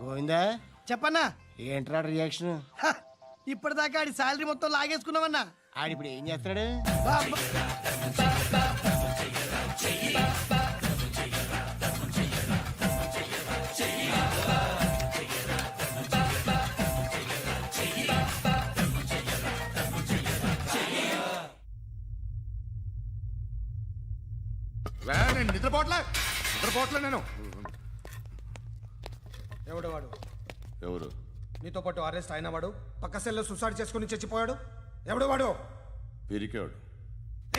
గోవిందా చెప్పన్నా. ఏంట్రా రియాక్షన్? ఇప్పటిదాకా ఆడి శాలరీ మొత్తం లాగేసుకున్నావన్నా. ఆడిప్పుడు ఏం చేస్తున్నాడు? నేను నిద్రపోవట్లే నేను. ఎవడు వాడు? ఎవరు? నీతో పాటు అరెస్ట్ అయిన వాడు, పక్క సెల్లో సూసైడ్ చేసుకుని చచ్చిపోయాడు. ఎవడు వాడు? పిరికాడు.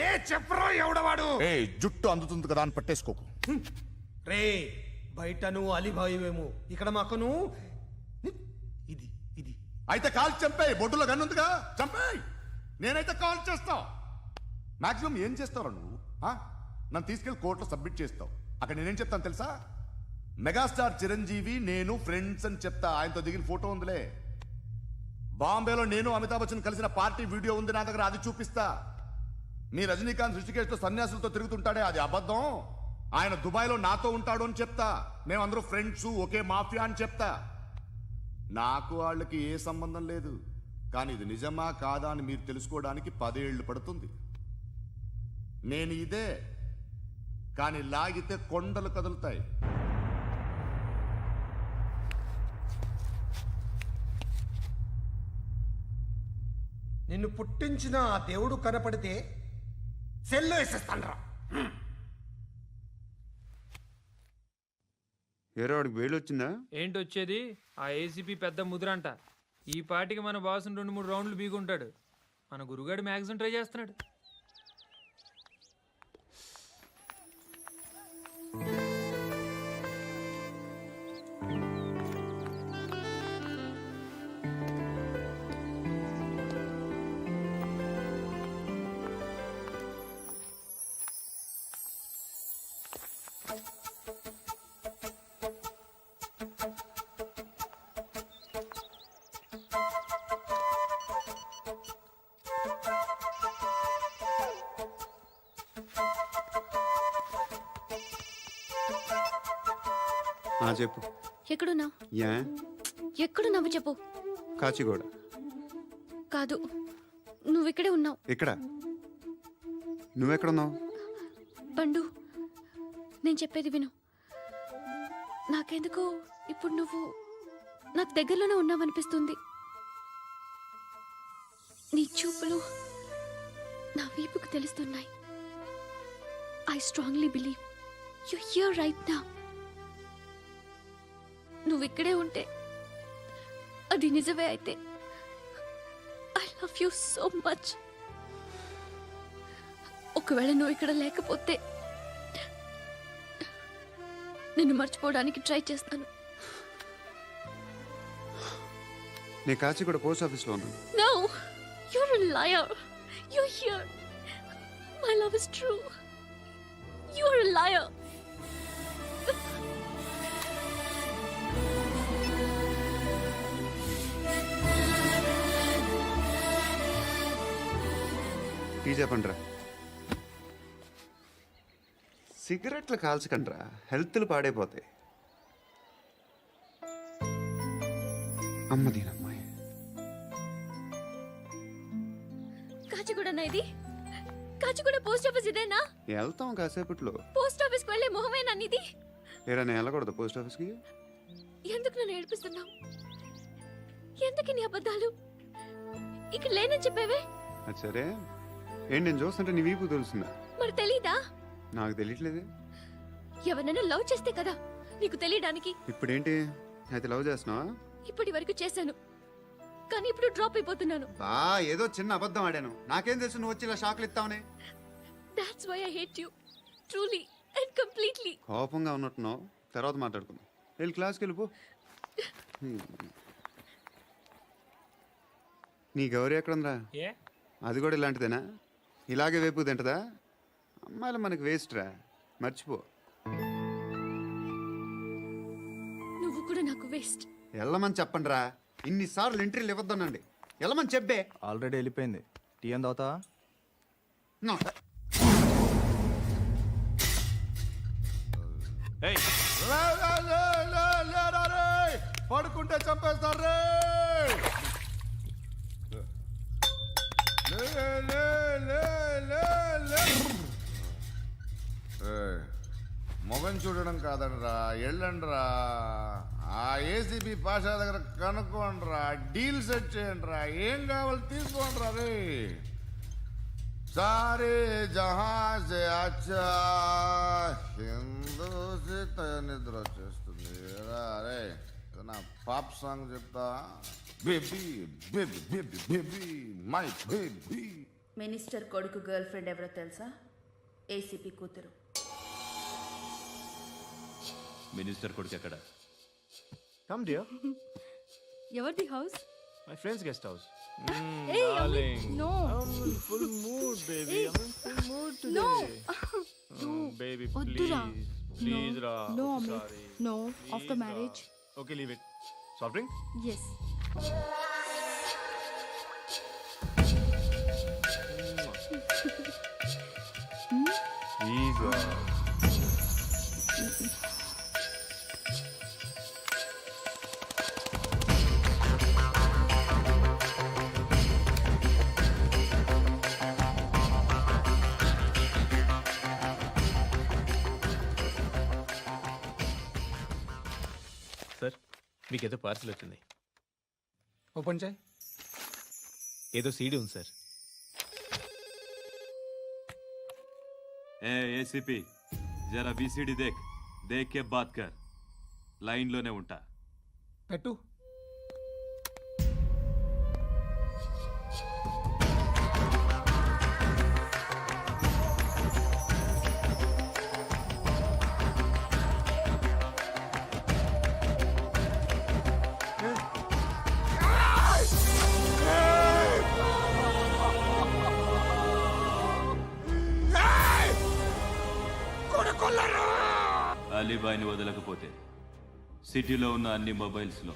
ఏ చెప్పరా ఎవడవాడు? ఏ జుట్టు అందుతుంది కదా అని పట్టేసుకోకు. రే బయట నువ్వు అలీబాయివేమో, ఇక్కడ మాకు నువ్వు ఇది ఇది అయితే కాల్ చంపేయి. బొడ్డులో గన్నుందిగా చంపేయి. నేనైతే కాల్ చేస్తా. మాక్సిమం ఏం చేస్తావు నువ్వు? నన్ను తీసుకెళ్లి కోర్టులో సబ్మిట్ చేస్తావు. అక్కడ నేనేం చెప్తాను తెలుసా? మెగాస్టార్ చిరంజీవి నేను ఫ్రెండ్స్ అని చెప్తా. ఆయనతో దిగిన ఫోటో ఉందిలే. బాంబేలో నేను అమితాబ్ బచ్చన్ కలిసిన పార్టీ వీడియో ఉంది నా దగ్గర, అది చూపిస్తా. మీ రజనీకాంత్ ఋషికేశ్తో సన్యాసులతో తిరుగుతుంటాడే, అది అబద్ధం. ఆయన దుబాయ్లో నాతో ఉంటాడు అని చెప్తా. మేమందరూ ఫ్రెండ్స్, ఒకే మాఫియా అని చెప్తా. నాకు వాళ్ళకి ఏ సంబంధం లేదు. కానీ ఇది నిజమా కాదా అని మీరు తెలుసుకోవడానికి 10 ఏళ్ళు పడుతుంది. నేను ఇదే, కానీ లాగితే కొండలు కదులుతాయి. నిన్ను పుట్టించిన ఆ దేవుడు కనపడితే సెల్లో వేసేస్తానరా. వాడికి వేలు వచ్చిందా? ఏంటి వచ్చేది? ఆ ఏసీపీ పెద్ద ముద్రంట. ఈ పాటికి మన బాసును 2-3 రౌండ్లు బీగుంటాడు. మన గురుగాడు మ్యాక్సిమం ట్రై చేస్తున్నాడు. చెప్పు. ఎక్కడున్నావు? యా ఎక్కడున్నావు చెప్పు. కాచిగూడ. కాదు, నువ్వు ఇక్కడే ఉన్నావు. ఇక్కడ నువ్వెక్కడున్నావు? పండు, నేను చెప్పేది విను. నాకెందుకు ఇప్పుడు నువ్వు నాకు దగ్గరలోనే ఉన్నావనిపిస్తుంది. నీ చూపులు నా వీపుకు తెలుస్తున్నాయి. I strongly believe you here right now. నువ్వు ఇక్కడే ఉంటే అది నిజమే అయితే I love you so much. ఒకవేళ నువ్వు ఇక్కడ లేకపోతే నిన్ను మర్చిపోవడానికి ట్రై చేస్తాను. నేను కాచిగూడ పోస్ట్ ఆఫీస్లో ఉన్నాను. No, you're a liar. You're here. My love is true. You're a liar. Tea చెప్పండిరా. సిగరెట్లు కాల్చకండ్రా, హెల్త్లు పాడైపోతాయి. అమ్మ దీనమ్మాయి. కాచిగూడనా ఇది? కాచిగూడ పోస్ట్ ఆఫీస్ ఇదేనా? వెళ్తాం కాసేపట్లో. పోస్ట్ ఆఫీస్కి వెళ్ళే మొహమేనా నీది? ఏరా నేను వెళ్ళకూడదు పోస్ట్ ఆఫీస్కి? ఎందుకు నన్ను ఏడిపిస్తున్నావు? ఎందుకు నీ అబద్ధాలు? ఇక్కడ లేనని చెప్పేవే. అది సరే, ఏంటి నేను చూస్తుంటే నీ వీపు తెలుస్తుందా? మరి తెలీదా? నాకు తెలియట్లేదు. ఎవరైనా లవ్ చేస్తే కదా నీకు తెలియడానికి. ఇప్పుడేంటి అయితే లవ్ చేస్తున్నావా? ఇప్పటి వరకు చేశాను, కానీ ఇప్పుడు డ్రాప్ అయిపోతున్నాను. ఏదో చిన్న అబద్ధం ఆడాను. నాకేం తెలుసు నువ్వు వచ్చి ఇలా షాక్లు ఇస్తావని. That's why I hate you. Truly and completely. కోపంగా ఉన్నట్టున్నావు, తర్వాత మాట్లాడుకుందాం. వెళ్ళి క్లాస్కి వెళ్ళిపో. నీ గౌరీ ఎక్కడుందా? అది కూడా ఇలాంటిదేనా? ఇలాగే వేపు తింటదా? అమ్మాయిలు మనకి వేస్ట్ రా, మర్చిపో. నువ్వు కూడా నాకు వేస్ట్. వెళ్ళమని చెప్పండి రా. ఇన్నిసార్లు ఎంట్రీలు ఇవ్వద్దనండి. వెళ్ళమని చెప్పే. ఆల్రెడీ వెళ్ళిపోయింది. టీ ఎంత అవుతా? పడుకుంటే చంపేస్తారు రే లే, లే, లే, లే, లే. ఏయ్, మొగం చూడడం కాదండ్రా ఎళ్ళండ్రా ఆ ఏసీబీ పాషా దగ్గర కనుక్కోండ్రా డీల్ సెట్ చేయండిరా ఏం కావాలి తీసుకోండిరా రే సారే జహాం సే అచ్చా హిందూ నిద్ర వచ్చేస్తుంది రే నా పాప్ సాంగ్ చెప్తా baby baby baby baby my baby minister కొడుకు గర్ల్ ఫ్రెండ్ ఎవరో తెలుసా? ఏసీపీ కూతురు. మినిస్టర్ కొడుకు ఎక్కడ? Come dear. ఎవరిది house? My friends guest house. No full mood baby. I am full mood today. Baby వద్దురా. ప్లీజ్ రా. No, Amit. Sorry. No, Please after రా. marriage. Okay, leave it. Soft drink? Yes. Please రా. Sir మీకేదో parcel వచ్చింది. Open చేయి. ఏదో CD ఉంది sir. ఏ ACP జరా బీసీడీ దేక్ దేక్ కే బాత్ కర్. లైన్లోనే ఉంటా. పెట్టు. అలీబాయిని వదలకపోతే సిటీలో ఉన్న అన్ని మొబైల్స్లో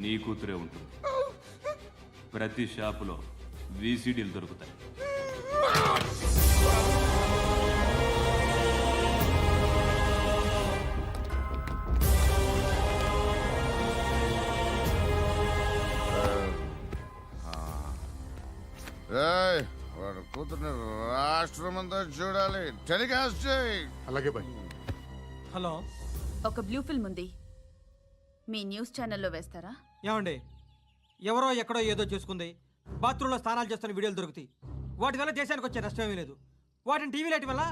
నీ కూతురే ఉంటుంది. ప్రతి షాపులో వీసీడీలు దొరుకుతాయి. ఏయ్, వాడు కూతుర్ని రాష్ట్రమంతా చూడాలి టెలికాస్ట్ చేయి అలాగే బాయ్. హలో, ఒక బ్లూ ఫిల్మ్ ఉంది, మీ న్యూస్ ఛానల్లో వేస్తారా? ఏమండి, ఎవరో ఎక్కడో ఏదో చేసుకుంది, బాత్రూంలో స్నానాలు చేస్తున్న వీడియోలు దొరుకుతాయి. వాటి వల్ల దేశానికి వచ్చే నష్టం ఏమీ లేదు. వాటిని టీవీ లైట్ వల్ల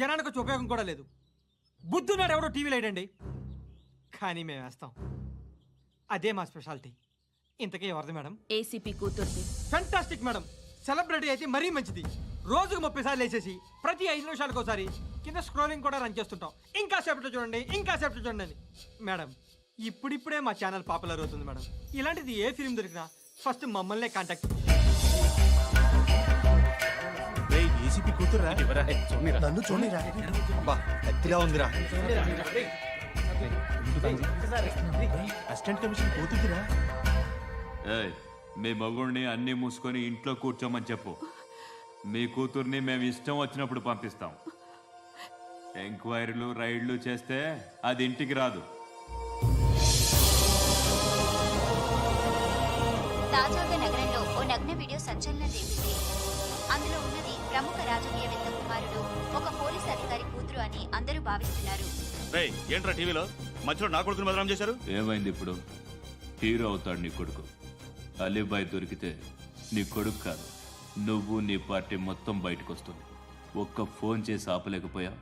జనానికి వచ్చే ఉపయోగం కూడా లేదు. బుద్ధున్నాడు ఎవడో టీవీ లైట్ అండి, కానీ మేము వేస్తాం. అదే మా స్పెషాలిటీ. ఇంతకీ ఎవరిది మేడం? ఏసీపీ కూతురుది. Fantastic madam. సెలబ్రిటీ అయితే మరీ మంచిది. రోజుకు 30 సార్లు వేసేసి ప్రతి 5 నిమిషాలకు ఒకసారి కింద స్క్రోలింగ్ కూడా రన్ చేస్తుంటాం. ఇంకా సేపట్లో చూడండి, ఇంకా సేపట్లో చూడండి అని. మేడం, ఇప్పుడిప్పుడే మా ఛానల్ పాపులర్ అవుతుంది మేడం. ఇలాంటిది ఏ ఫిల్మ్ దొరికినా ఫస్ట్ మమ్మల్నే కాంటాక్ట్. ఏసీపీ కూతురా? నన్ను చూడరా. బా ఎత్తిలా ఉందిరా. అసిస్టెంట్ కమిషన్ కూతురురా. ఏయ్, మీ మగుడిని అన్నీ మూసుకొని ఇంట్లో కూర్చోమని చెప్పు. మీ కూతుర్ని మేము ఇష్టం వచ్చినప్పుడు పంపిస్తాం. ఎంక్వైరీలు రైడ్లు చేస్తే అది ఇంటికి రాదు. తాజాగా నగరంలో ఓ నగ్న వీడియో సంచలనం రేపింది. అందులో ఉన్నది ప్రముఖ రాజకీయవేత్త కుమారుడు, ఒక పోలీస్ అధికారి కూతురు అని అందరూ భావిస్తున్నారు. ఏంట్రా టీవీలో మధ్యలో నా కొడుకుని బదనాం చేశారు? ఏమైంది ఇప్పుడు? హీరో అవుతాడు నీ కొడుకు. అలీబాయ్ దొరికితే నీ కొడుకు కాదు, నువ్వు నీ పార్టీ మొత్తం బయటకు వస్తుంది. ఒక్క ఫోన్ చేసి ఆపలేకపోయా,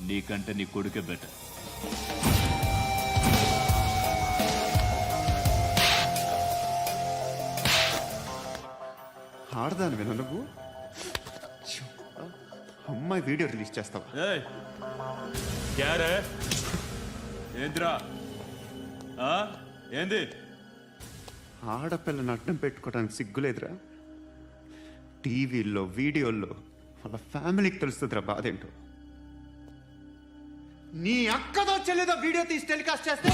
నీకంటే నీ కొడుకే బెటర్. ఆడదాని విన నువ్వు అమ్మాయి వీడియో రిలీజ్ చేస్తావా? ఏంద్రా ఏంది? ఆడపిల్లని అడ్డం పెట్టుకోవడానికి సిగ్గులేదురా? టీవీల్లో వీడియోల్లో వాళ్ళ ఫ్యామిలీకి తెలుస్తుందిరా బాధ ఏంటో. నీ అక్కదో చెల్లిదో వీడియో తీసి టెలికాస్ట్ చేస్తే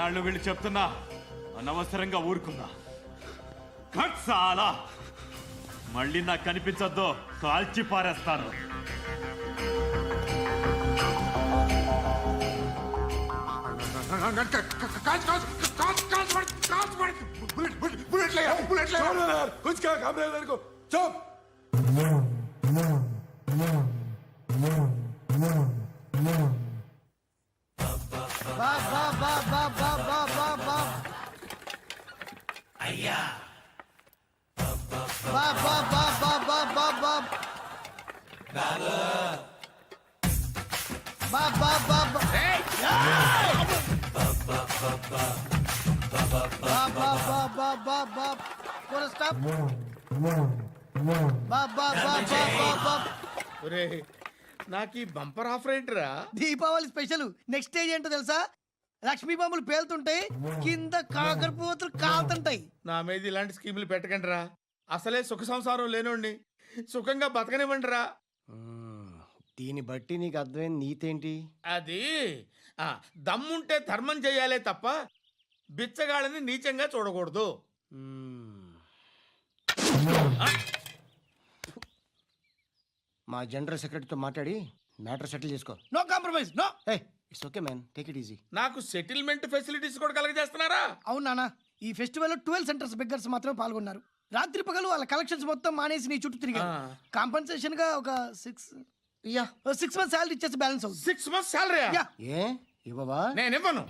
ఇన్నాళ్ళు వీళ్ళు చెప్తున్నా అనవసరంగా ఊరుకున్నా చాలా మళ్ళీ నాకు కనిపించొద్దు, కాల్చి పారేస్తాను. బా బా బా బా బా బా బా బా అయ్యా బా బా బా బా బా బా బా బా బా బా బా నాకు ఈ బంపర్ ఆఫర్ ఏంటిరా? దీపావళి స్పెషల్ నెక్స్ట్ స్టేజ్ ఏంటో తెలుసా? లక్ష్మీ బాంబులు పేలుతుంటాయి, కింద కాకరపోతులు కాలుతుంటాయి. నా మీద ఇలాంటి స్కీములు పెట్టకండి రా. అసలే సుఖ సంసారం లేనోండి, సుఖంగా బతకనివ్వండి రా. దీన్ని బట్టి నీకు అర్థమైంది నీతేంటి? అది దమ్ముంటే ధర్మం చేయాలే తప్ప బిచ్చగాళ్ళని నీచంగా చూడకూడదు. మా జనరల్ సెక్రటరీతో మాట్లాడి మ్యాటర్ సెటిల్ చేసుకో. No compromise, no. It's okay man, take it easy. నాకు సెటిల్మెంట్ ఫెసిలిటీస్ కూడా కలగజేస్తున్నారా? అవును నాన్న, ఈ ఫెస్టివల్ లో 12 సెంటర్స్ బెగ్గర్స్ మాత్రమే పాల్గొన్నారు. రాత్రి పగలు వాళ్ళ కలెక్షన్స్ మొత్తం మానేసి నీ చుట్టూ తిరిగారు. కాంపన్సేషన్ గా ఒక 6 మంత్స్ సాలరీ ఇచ్చేసి బ్యాలెన్స్ అవుతుంది. 6 months సాలరీ? ఏ ఇవ్వవా? నేను ఇవ్వను.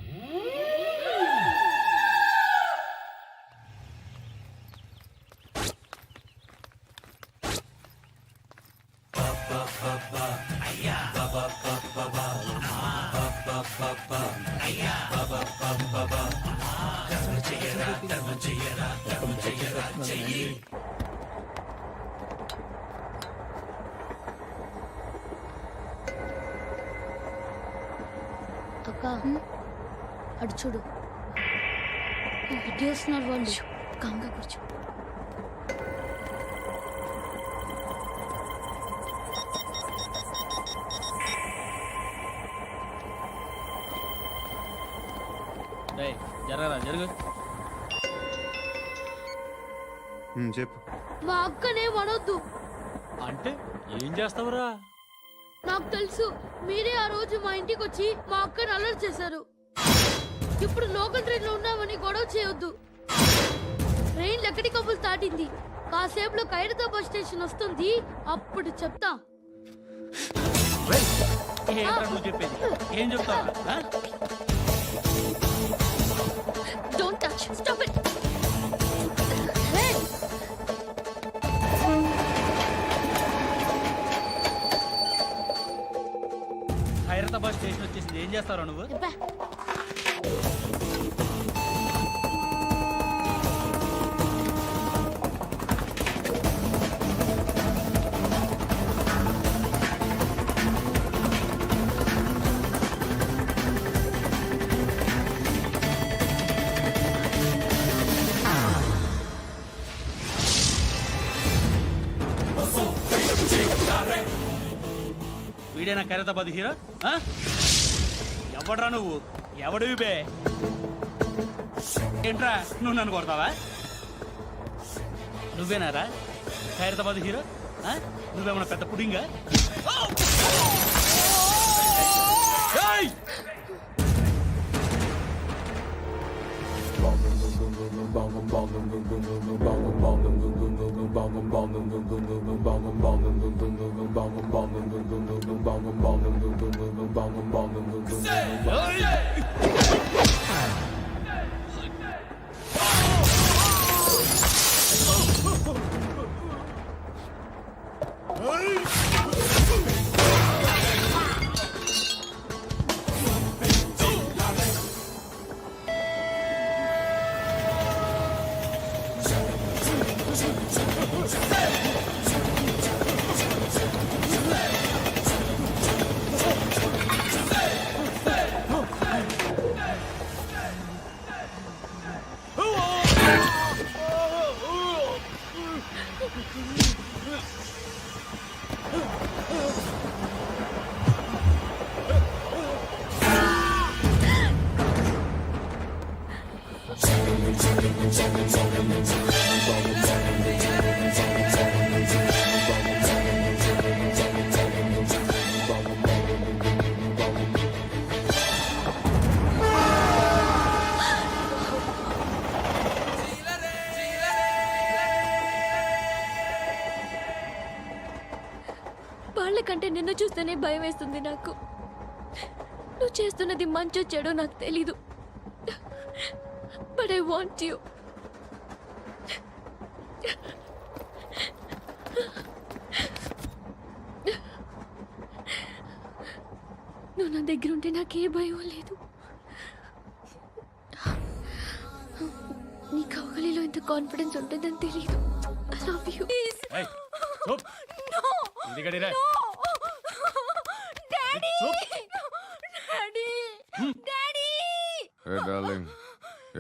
అక్క అటు చూడు, ఇటు వస్తున్నారు వాళ్ళు. కంగా కూర్చో. జరుగు. చెప్పు. మా అక్కనే వనొద్దు. అంటే ఏం చేస్తావురా? నాకు తెలుసు, మీరే ఆ రోజు మా ఇంటికి వచ్చి మా అక్కని అలర్ట్ చేశారు. ఇప్పుడు లోకల్ ట్రైన్ లో ఉన్నామని గొడవ చేయొద్దు. ట్రైన్ ఎక్కడి కబుల్ దాటింది. కాసేపులో ఖైరతాబాద్ స్టేషన్ వస్తుంది, అప్పుడు చెప్తా. ఏం చెప్తావు? Don't touch. Stop it. Khairatabad station వచ్చేసింది, ఏం చేస్తారా నువ్వు? వీడేనా ఖైరతాబాద్ హీరో? ఎవడ్రా నువ్వు? ఎవడివి బే? ఏంట్రా నువ్వు నన్ను కొడతావా? నువ్వేనారా ఖైరతాబాద్ హీరో? నువ్వేమన్నా పెద్ద పుడింగా? వాళ్ళకంటే నిన్ను చూస్తేనే భయం వేస్తుంది నాకు. నువ్వు చేస్తున్నది మంచో చెడో నాకు తెలీదు, బట్ ఐ వాంట్ యూ. నువ్వు నా దగ్గర ఉంటే నాకే భయం లేదు. నీ కౌగలిలో ఇంత కాన్ఫిడెన్స్ ఉంటుందని తెలీదు. I love you.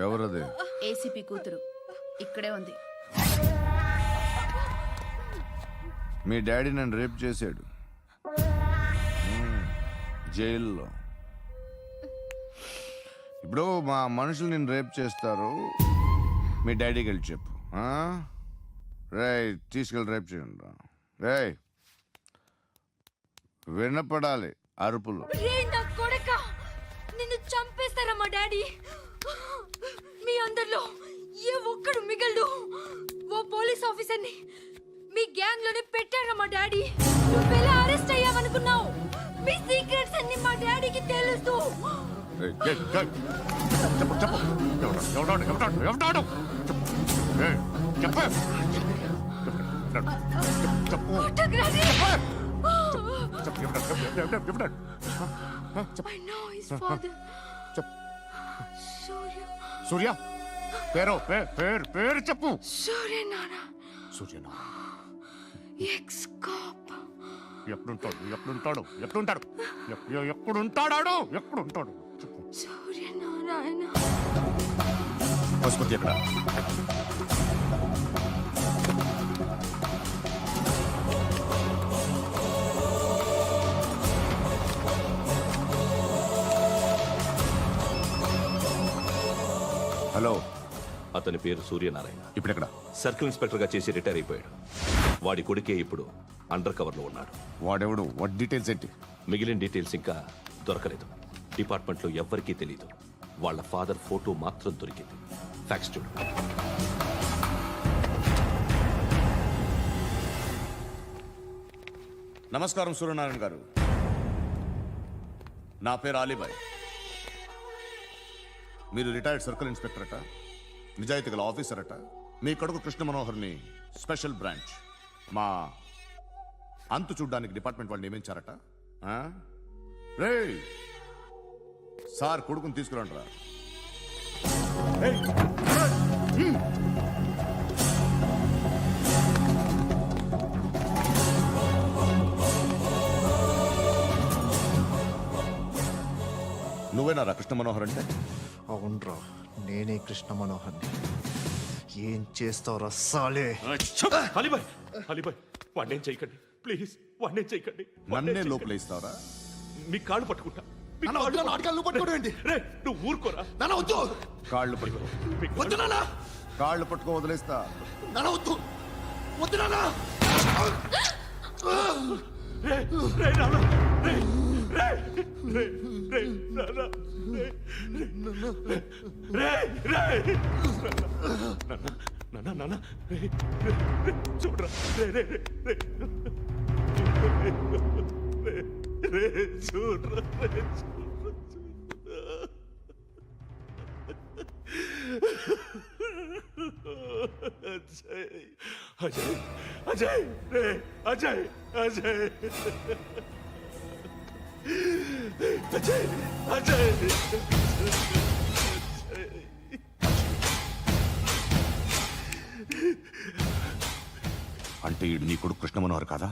ఎవరది? ఏసీపీ కూతురు ఇక్కడే ఉంది. మీ డాడీ నన్ను రేప్ చేశాడు జైల్లో. ఇప్పుడు మా మనుషులు నేను రేప్ చేస్తారు, మీ డాడీకి వెళ్ళి చెప్పు. రే తీసుకెళ్ళి రేప్ చేయండి. రే వినపడాలి అరుపులు. నిన్ను చంపేస్తారా మా డాడీ? మీ అందరిలో ఏ ఒక్కడు మిగలడు. ఓ పోలీస్ ఆఫీసర్ని మీ గ్యాంగ్ లోనే పెట్టారా మా డాడీ? నువ్వెలా అరెస్ట్ అయ్యావనుకున్నావు? మీ సీక్రెట్స్ అన్ని మా డాడీకి తెలుసు. I know his father. సూర్య పేరు చెప్పు. సూర్య నాన్న. సూర్య ఎక్స్ కాప్. ఎప్పుడుంటాడు చెప్పు. సూర్య నారాయణ. పశుపతి ఎక్కడ? హలో, అతని పేరు సూర్యనారాయణ. ఇప్పుడెక్కడ? సర్కిల్ ఇన్స్పెక్టర్ గా చేసి రిటైర్ అయిపోయాడు. వాడి కొడుకే ఇప్పుడు అండర్ కవర్ లో ఉన్నాడు. వాడెవడు? వాట్ డీటెయిల్స్ ఏంటి? మిగిలిన డీటెయిల్స్ ఇంకా దొరకలేదు. డిపార్ట్మెంట్ లో ఎవ్వరికీ తెలియదు. వాళ్ళ ఫాదర్ ఫోటో మాత్రం దొరికింది. ఫ్యాక్స్ చూడు. నమస్కారం సూర్యనారాయణ గారు. నా పేరు అలీబాయ్. మీరు రిటైర్డ్ సర్కిల్ ఇన్స్పెక్టర్ అట, నిజాయితీ గల ఆఫీసర్ అట. మీ కొడుకు కృష్ణ మనోహర్ని స్పెషల్ బ్రాంచ్ మా అంతు చూడ్డానికి డిపార్ట్మెంట్ వాళ్ళు నియమించారట. రే సార్ కొడుకుని తీసుకురండి రా. నువ్వేనా కృష్ణ మనోహర్ అంటే? అవునరా, నేనే కృష్ణ మనోహర్ని. ఏం చేస్తావురా సాలే? వాడినేం చేయకండి ప్లీజ్, వాడినేం చేయకండి. నన్నే లోపలేస్తావరా? మీ కాళ్ళు పట్టుకుంటా. నువ్వు ఊరుకోరా. కాళ్ళు పట్టుకో. కాళ్ళు పట్టుకో వదిలేస్తా. చూడరా చూడరా. అజయ్ అజయ్ అజయ్ అజయ్ అజయ్ అజయ్. అంటే ఈడు నీ కొడుకు కృష్ణ మనోహర్ కాదా?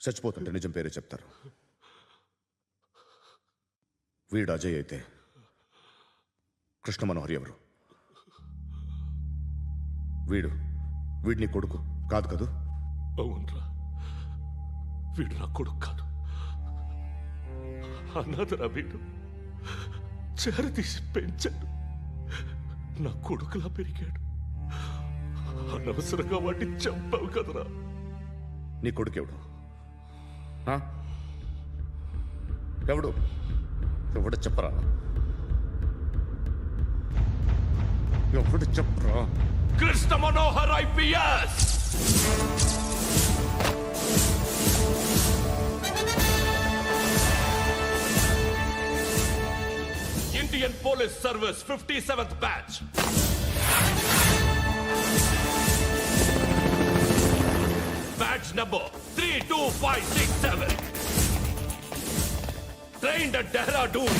చచ్చిపోతుంటే నిజం పేరే చెప్తారు. వీడు అజయ్ అయితే కృష్ణ మనోహర్ ఎవరు? వీడిని కొడుకు కాదు కదూ? అవునరా, వీడు నా కొడుకు కాదు, అనాథరా వీడు. చేరదీసి పెంచాడు, నా కొడుకులా పెరిగాడు. అనవసరంగా వాటిని చంపావు కదరా. నీ కొడుకెవడు? ఎవడు? ఎవడు చెప్పరా? ఎవడు చెప్పరా? Krishna Manohar IPS. Indian police service 57th batch. Batch number 32567. Trained at Dehradun.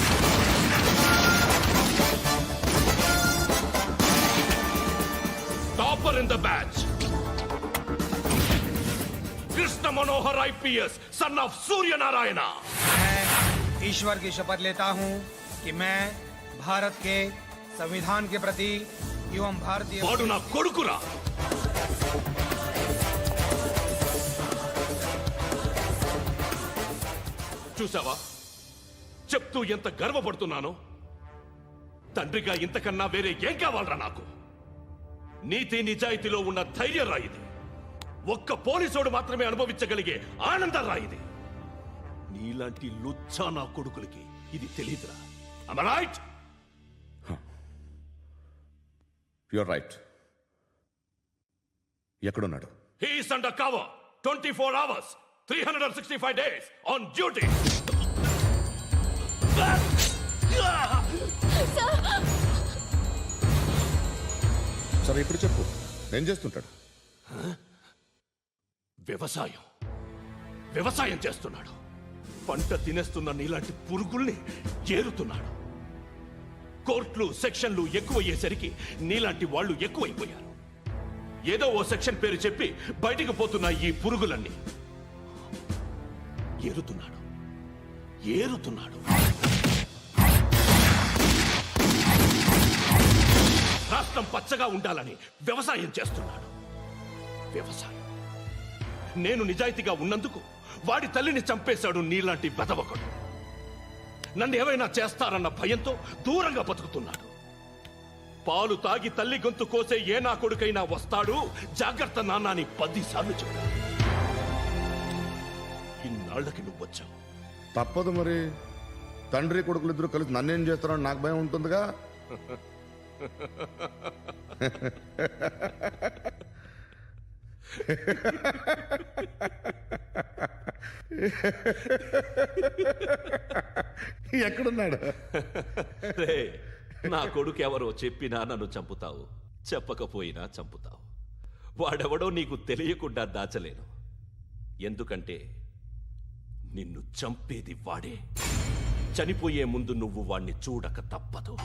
Topper in the batch. Krishna Manohar IPS, son of Surya Narayana. मैं ईश्वर की शपथ लेता हूँ कि मैं भारत के संविधान के प्रति एवं भारतीय వాడు నా కొడుకురా. చూసావా చెప్తూ ఎంత గర్వపడుతున్నానో. తండ్రిగా ఇంతకన్నా వేరే ఏం కావాలరా నాకు? నీతి నిజాయితీలో ఉన్న ధైర్యం రాయిది. ఒక్క పోలీసోడు మాత్రమే అనుభవించగలిగే ఆనందం రాయిది. నీలాంటి లుచ్చా నా కొడుకులకి ఇది తెలియదురా. Am I right? You are right. ఎక్కడున్నాడు? He is under cover 24 hours 365 days on duty. సరే ఇప్పుడు చెప్పు, ఏం చేస్తుంటాడు? వ్యవసాయం చేస్తున్నాడు. పంట తినేస్తున్న నీలాంటి పురుగుల్ని ఏరుతున్నాడు. కోర్టులు సెక్షన్లు ఎక్కువయ్యేసరికి నీలాంటి వాళ్ళు ఎక్కువైపోయారు. ఏదో ఓ సెక్షన్ పేరు చెప్పి బయటికి పోతున్న ఈ పురుగులన్నీ ఏరుతున్నాడు. రాష్ట్రం పచ్చగా ఉండాలని వ్యవసాయం చేస్తున్నాడు. నేను నిజాయితీగా ఉన్నందుకు వాడి తల్లిని చంపేశాడు నీలాంటి బెదవకుడు. నన్ను ఏమైనా చేస్తారన్న భయంతో దూరంగా బతుకుతున్నాడు. పాలు తాగి తల్లి గొంతు కోసే ఏ నా కొడుకైనా వస్తాడు, జాగ్రత్త నాన్న అని 10 సార్లు చెప్పాడు. ఇన్నాళ్ళకి నువ్వు వచ్చావు. తప్పదు మరి. తండ్రి కొడుకులు ఇద్దరు కలిసి నన్నేం చేస్తారని నాకు భయం ఉంటుందిగా. ఎక్కడున్నాడు? నా కొడుకు ఎవరో చెప్పినా నన్ను చంపుతావు, చెప్పకపోయినా చంపుతావు. వాడెవడో నీకు తెలియకుండా దాచలేను. ఎందుకంటే నిన్ను చంపేది వాడే. చనిపోయే ముందు నువ్వు వాణ్ణి చూడక తప్పదు.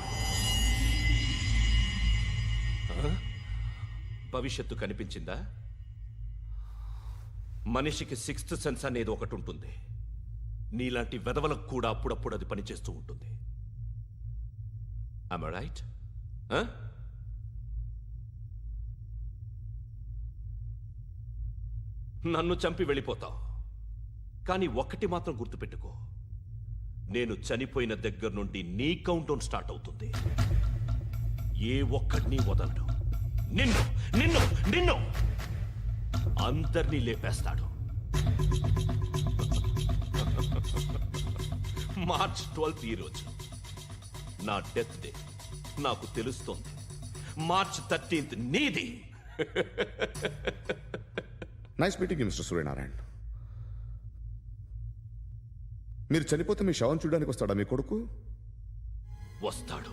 భవిష్యత్తు కనిపించిందా? మనిషికి 6th సెన్స్ అనేది ఒకటి ఉంటుంది. నీలాంటి వెధవలకు కూడా అప్పుడప్పుడు అది పనిచేస్తూ ఉంటుంది. Am I right? నన్ను చంపి వెళ్ళిపోతావు. కానీ ఒక్కటి మాత్రం గుర్తుపెట్టుకో, నేను చనిపోయిన దగ్గర నుండి నీ కౌంటౌన్ స్టార్ట్ అవుతుంది. ఏ ఒక్కడిని వదలడు. నిన్ను నిన్ను నిన్ను అందరినీ లేపేస్తాడు. మార్చ్ 12th ఈ రోజు నా డెత్ డే. నాకు తెలుస్తోంది. మార్చ్ 13th నీది. Nice meeting mister Suryanarayana. మీరు చనిపోతే మీ శవం చూడడానికి వస్తాడా మీ కొడుకు? వస్తాడు.